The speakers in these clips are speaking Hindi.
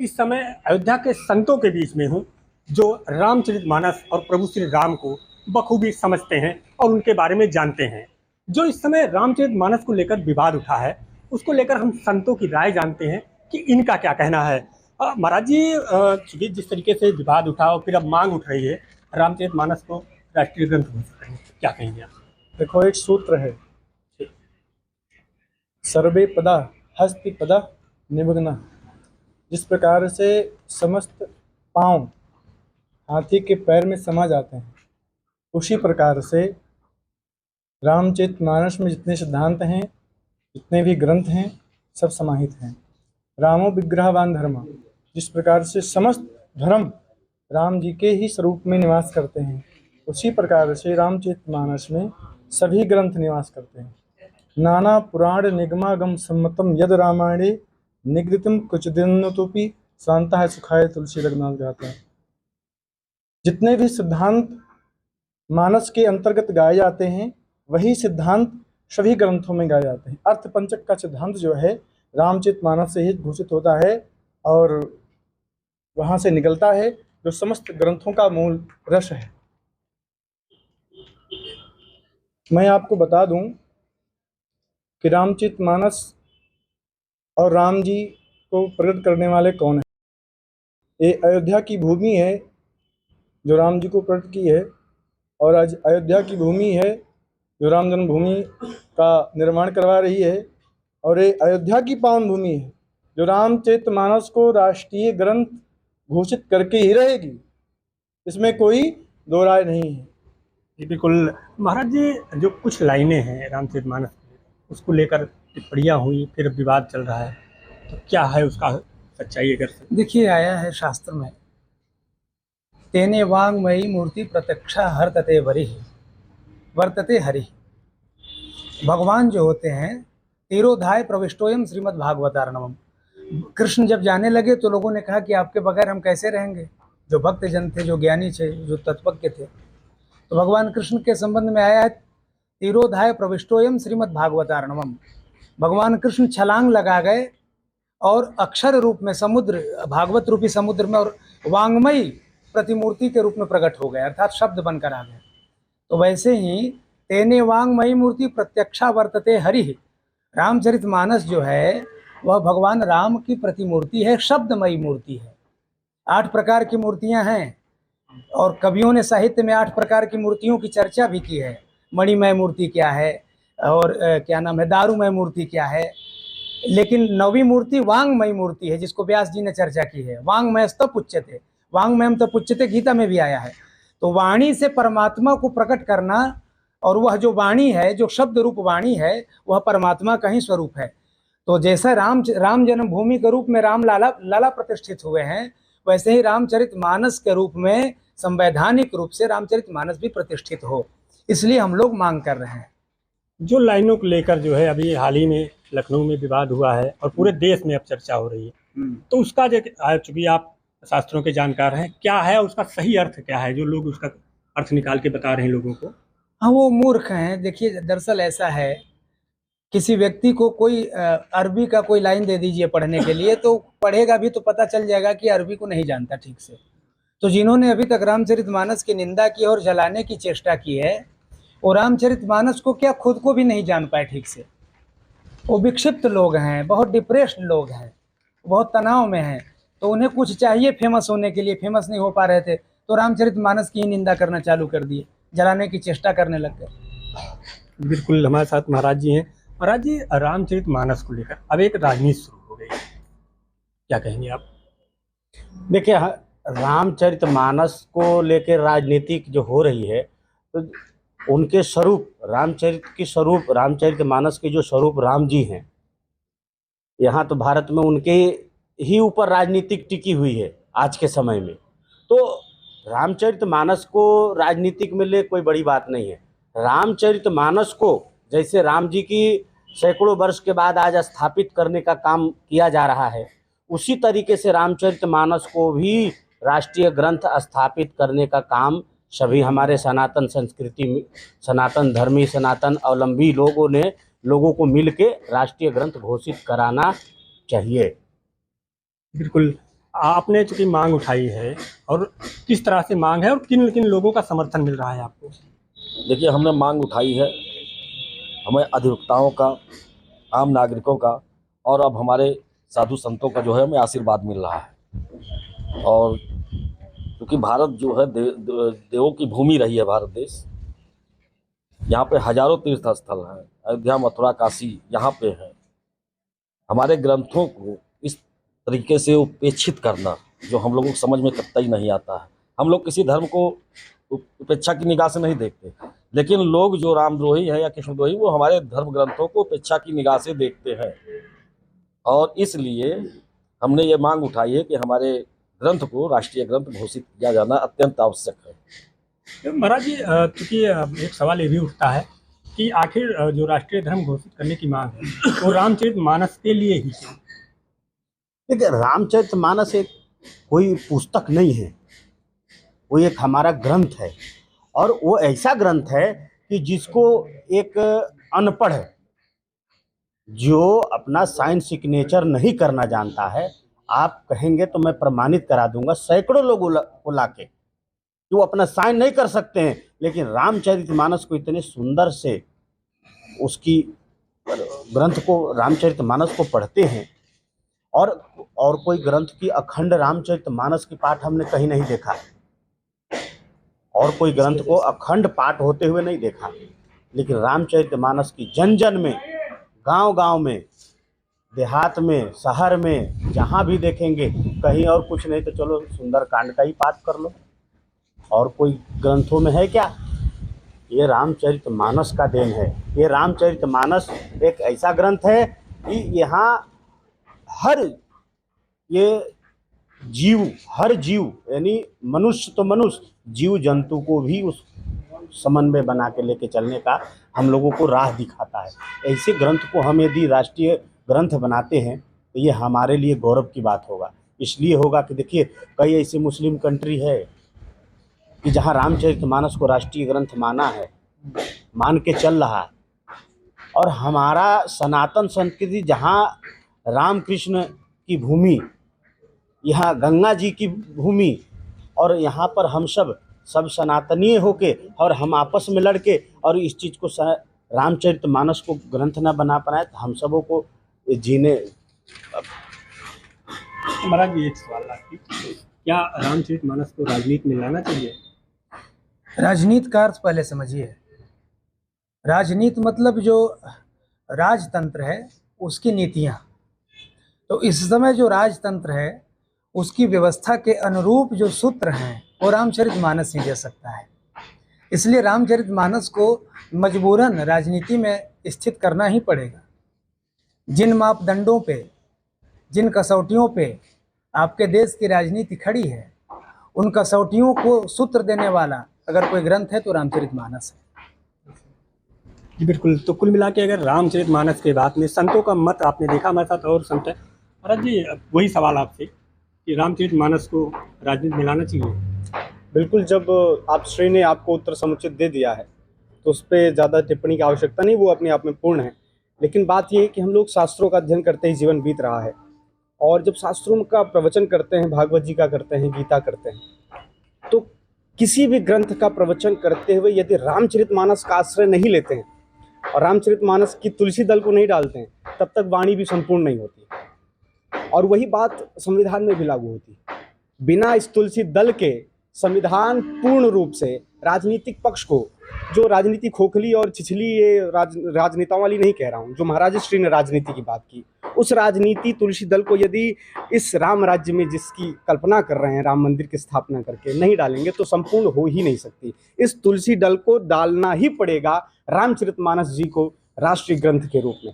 इस समय अयोध्या के संतों के बीच में हूँ जो रामचरितमानस और प्रभु श्री राम को बखूबी समझते हैं और उनके बारे में जानते हैं। जो इस समय रामचरितमानस को लेकर विवाद उठा है, उसको लेकर हम संतों की राय जानते हैं कि इनका क्या कहना है। महाराज जी, चूंकि जिस तरीके से विवाद उठा और फिर अब मांग उठ रही है रामचरितमानस को राष्ट्रीय ग्रंथ घोषित करने, क्या कहेंगे आप? देखो, एक सूत्र है, सर्वे पदा हस्ति पदा निमग्ना। जिस प्रकार से समस्त पांव हाथी के पैर में समा जाते हैं, उसी प्रकार से रामचरितमानस में जितने सिद्धांत हैं, जितने भी ग्रंथ हैं, सब समाहित हैं। रामो विग्रहवान धर्म, जिस प्रकार से समस्त धर्म राम जी के ही स्वरूप में निवास करते हैं, उसी प्रकार से रामचरितमानस में सभी ग्रंथ निवास करते हैं। नाना पुराण निगमागम सम्मतम यद रामायणे निगदितम कुछ दिनोपि शांता है सुखाय तुलसी रघुनाथ गाता है। जितने भी सिद्धांत मानस के अंतर्गत गाए जाते हैं, वही सिद्धांत सभी ग्रंथों में गाए जाते हैं। अर्थ पंचक का सिद्धांत जो है रामचरितमानस से ही घोषित होता है और वहाँ से निकलता है, जो समस्त ग्रंथों का मूल रस है। मैं आपको बता दूं कि रामचरितमानस और राम जी को प्रकट करने वाले कौन है। ये अयोध्या की भूमि है जो राम जी को प्रकट की है, और आज अयोध्या की भूमि है जो राम जन्मभूमि का निर्माण करवा रही है, और ये अयोध्या की पावन भूमि है जो रामचरितमानस को राष्ट्रीय ग्रंथ घोषित करके ही रहेगी। इसमें कोई दो राय नहीं है। जी बिल्कुल। महाराज जी, जो कुछ लाइनें हैं रामचरितमानस की, उसको लेकर टिप्पणियाँ हुई, फिर विवाद चल रहा है, तो क्या है उसका सच्चाई? अगर देखिए, आया है शास्त्र में, तेने वांगमयी मूर्ति प्रत्यक्षा हरतते वरिः वर्तते हरि। भगवान जो होते हैं, तिरोधाय प्रविष्टोयम श्रीमद् भागवतार्णवम। कृष्ण जब जाने लगे तो लोगों ने कहा कि आपके बगैर हम कैसे रहेंगे। जो भक्त जन थे, जो ज्ञानी थे, जो तत्वज्ञ थे, तो भगवान कृष्ण के संबंध में आया है, तिरोधाय प्रविष्टोयम श्रीमद् भागवतार्णवम। भगवान कृष्ण छलांग लगा गए और अक्षर रूप में समुद्र, भागवत रूपी समुद्र में, और वांगमयी प्रतिमूर्ति के रूप में प्रकट हो गए, अर्थात शब्द बनकर आ गए। तो वैसे ही तेने वांगमयी मूर्ति प्रत्यक्षा वर्तते हरि। रामचरितमानस जो है वह भगवान राम की प्रतिमूर्ति है, शब्दमयी मूर्ति है। 8 प्रकार की मूर्तियां हैं, और कवियों ने साहित्य में 8 प्रकार की मूर्तियों की चर्चा भी की है। मणिमय मूर्ति क्या है, और क्या नाम है, दारूमय मूर्ति क्या है। लेकिन 9वीं मूर्ति वांगमयी मूर्ति है, जिसको व्यास जी ने चर्चा की है। वांगमयस्तप उच्यते, वांगमयम तप उच्यते, गीता में भी आया है। तो वाणी से परमात्मा को प्रकट करना, और वह जो वाणी है, जो शब्द रूप वाणी है, वह परमात्मा का ही स्वरूप है। तो जैसा राम जन्मभूमि के रूप में राम लाला प्रतिष्ठित हुए हैं, वैसे ही रामचरितमानस के रूप में, संवैधानिक रूप से रामचरितमानस भी प्रतिष्ठित हो, इसलिए हम लोग मांग कर रहे हैं। जो लाइनों को लेकर जो है अभी हाल ही में लखनऊ में विवाद हुआ है और पूरे देश में अब चर्चा हो रही है, तो उसका जो, चूंकि आप शास्त्रों के जानकार हैं, क्या है उसका सही अर्थ, क्या है जो लोग उसका अर्थ निकाल के बता रहे हैं लोगों को? हाँ, वो मूर्ख हैं। देखिए, दरअसल ऐसा है, किसी व्यक्ति को कोई अरबी का कोई लाइन दे दीजिए पढ़ने के लिए, तो पढ़ेगा भी तो पता चल जाएगा कि अरबी को नहीं जानता ठीक से। तो जिन्होंने अभी तक रामचरितमानस की निंदा की और जलाने की चेष्टा की है, वो रामचरितमानस को क्या खुद को भी नहीं जान पाए ठीक से। वो विक्षिप्त लोग हैं, बहुत डिप्रेस्ड लोग हैं, बहुत तनाव में हैं। तो उन्हें कुछ चाहिए फेमस होने के लिए, फेमस नहीं हो पा रहे थे, तो रामचरितमानस की ही निंदा करना चालू कर दिए, जलाने की चेष्टा करने लग गए। बिल्कुल, हमारे साथ महाराज जी हैं। महाराज जी, रामचरितमानस को लेकर अब एक राजनीति शुरू हो गई है, क्या कहेंगे आप? देखिए, रामचरितमानस को लेकर राजनीतिक जो हो रही है, तो उनके स्वरूप, रामचरितमानस के जो स्वरूप राम जी हैं, यहाँ तो भारत में उनके ही ऊपर राजनीतिक टिकी हुई है आज के समय में। तो रामचरितमानस को राजनीतिक में ले कोई बड़ी बात नहीं है। रामचरितमानस को जैसे राम जी की सैकड़ों वर्ष के बाद आज स्थापित करने का काम किया जा रहा है, उसी तरीके से रामचरितमानस को भी राष्ट्रीय ग्रंथ स्थापित करने का काम सभी हमारे सनातन संस्कृति में, सनातन धर्मी, सनातन अवलंबी लोगों को मिल के राष्ट्रीय ग्रंथ घोषित कराना चाहिए। बिल्कुल। आपने चूंकि मांग उठाई है, और किस तरह से मांग है और किन किन लोगों का समर्थन मिल रहा है आपको? देखिए, हमने मांग उठाई है, हमें अधिवक्ताओं का, आम नागरिकों का और अब हमारे साधु संतों का जो है हमें आशीर्वाद मिल रहा है। और क्योंकि भारत जो है देवों की भूमि रही है, भारत देश, यहाँ पे हजारों तीर्थ स्थल हैं, अयोध्या, मथुरा, काशी यहाँ पे है। हमारे ग्रंथों को इस तरीके से उपेक्षित करना जो हम लोगों को समझ में कतई नहीं आता है। हम लोग किसी धर्म को उपेक्षा की निगाह से नहीं देखते, लेकिन लोग जो रामद्रोही हैं या कृष्णद्रोही, वो हमारे धर्म ग्रंथों को उपेक्षा की निगाह से देखते हैं। और इसलिए हमने ये मांग उठाई है कि हमारे ग्रंथ को राष्ट्रीय ग्रंथ घोषित किया जाना अत्यंत आवश्यक है। तो महाराज जी, चूंकि एक सवाल ये भी उठता है कि आखिर जो राष्ट्रीय धर्म घोषित करने की मांग है वो रामचरितमानस के लिए ही है। देखिए, रामचरितमानस एक कोई पुस्तक नहीं है, वो एक हमारा ग्रंथ है। और वो ऐसा ग्रंथ है कि जिसको एक अनपढ़ जो अपना साइन सिग्नेचर नहीं करना जानता है, आप कहेंगे तो मैं प्रमाणित करा दूंगा सैकड़ों लोग को लाके, जो अपना साइन नहीं कर सकते हैं, लेकिन रामचरितमानस को इतने सुंदर से उसकी ग्रंथ को, रामचरितमानस को पढ़ते हैं। और कोई ग्रंथ की अखंड रामचरितमानस की पाठ हमने कहीं नहीं देखा, और कोई ग्रंथ को अखंड पाठ होते हुए नहीं देखा। लेकिन रामचरितमानस की जन जन में, गांव-गांव में, देहात में, शहर में, जहां भी देखेंगे, कहीं और कुछ नहीं तो चलो सुंदरकांड का ही पाठ कर लो। और कोई ग्रंथों में है क्या? ये रामचरितमानस का देन है। ये रामचरितमानस एक ऐसा ग्रंथ है कि यहाँ हर जीव यानी मनुष्य तो मनुष्य, जीव जंतु को भी उस समन्वय बना के लेके चलने का हम लोगों को राह दिखाता है। ऐसे ग्रंथ को हम यदि राष्ट्रीय ग्रंथ बनाते हैं तो ये हमारे लिए गौरव की बात होगा। इसलिए होगा कि देखिए, कई ऐसी मुस्लिम कंट्री है कि जहाँ रामचरितमानस को राष्ट्रीय ग्रंथ माना है, मान के चल रहा है। और हमारा सनातन संस्कृति जहाँ राम कृष्ण की भूमि, यहाँ गंगा जी की भूमि, और यहाँ पर हम सब सनातनीय होके और हम आपस में लड़के और इस चीज़ को रामचरितमानस को ग्रंथ ना बना पाए तो हम सबों को जीने। महाराज जी, एक सवाल आपकी, क्या रामचरितमानस को राजनीति में लाना चाहिए? राजनीति का अर्थ पहले समझिए। राजनीति मतलब जो राजतंत्र है उसकी नीतियाँ। तो इस समय जो राजतंत्र है उसकी व्यवस्था के अनुरूप जो सूत्र हैं वो रामचरितमानस ही दे सकता है। इसलिए रामचरितमानस को मजबूरन राजनीति में स्थित करना ही पड़ेगा। जिन मापदंडों पे, जिन कसौटियों पे आपके देश की राजनीति खड़ी है, उन कसौटियों को सूत्र देने वाला अगर कोई ग्रंथ है तो रामचरितमानस है। जी बिल्कुल। तो कुल मिला के अगर रामचरितमानस के बात में संतों का मत आपने देखा, हमारे साथ और संत है। महाराज जी, वही सवाल आपसे कि रामचरितमानस को राजनीति में लाना चाहिए? बिल्कुल। जब आप श्री ने आपको उत्तर समुचित दे दिया है तो उस पर ज़्यादा टिप्पणी की आवश्यकता नहीं, वो अपने आप में पूर्ण है। लेकिन बात ये है कि हम लोग शास्त्रों का अध्ययन करते ही जीवन बीत रहा है, और जब शास्त्रों का प्रवचन करते हैं, भागवत जी का करते हैं, गीता करते हैं, तो किसी भी ग्रंथ का प्रवचन करते हुए यदि रामचरितमानस का आश्रय नहीं लेते हैं और रामचरितमानस की तुलसी दल को नहीं डालते हैं, तब तक वाणी भी संपूर्ण नहीं होती। और वही बात संविधान में भी लागू होती है। बिना इस तुलसी दल के संविधान पूर्ण रूप से राजनीतिक पक्ष को, जो राजनीति खोखली और छिछली, ये राजनेताओं वाली नहीं कह रहा हूँ, जो महाराज श्री ने राजनीति की बात की, उस राजनीति तुलसी दल को यदि इस राम राज्य में जिसकी कल्पना कर रहे हैं, राम मंदिर की स्थापना करके नहीं डालेंगे तो संपूर्ण हो ही नहीं सकती। इस तुलसी दल को डालना ही पड़ेगा रामचरितमानस जी को राष्ट्रीय ग्रंथ के रूप में।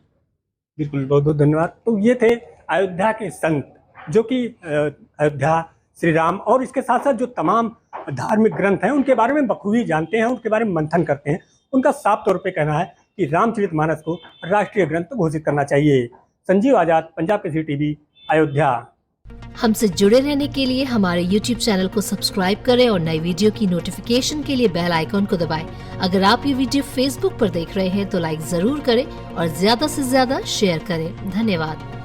बिल्कुल, बहुत बहुत धन्यवाद। तो ये थे अयोध्या के संत, जो कि अयोध्या, श्री राम और इसके साथ साथ जो तमाम धार्मिक ग्रंथ हैं उनके बारे में बखूबी जानते हैं, उनके बारे में मंथन करते हैं। उनका साफ तौर पे कहना है कि रामचरितमानस को राष्ट्रीय ग्रंथ घोषित करना चाहिए। संजीव आजाद, पंजाब केसरी टीवी, अयोध्या। हमसे जुड़े रहने के लिए हमारे YouTube चैनल को सब्सक्राइब करें और नई वीडियो की नोटिफिकेशन के लिए बेल आइकॉन को दबाएं। अगर आप ये वीडियो Facebook पर देख रहे हैं तो लाइक जरूर करें और ज्यादा से ज्यादा शेयर करें। धन्यवाद।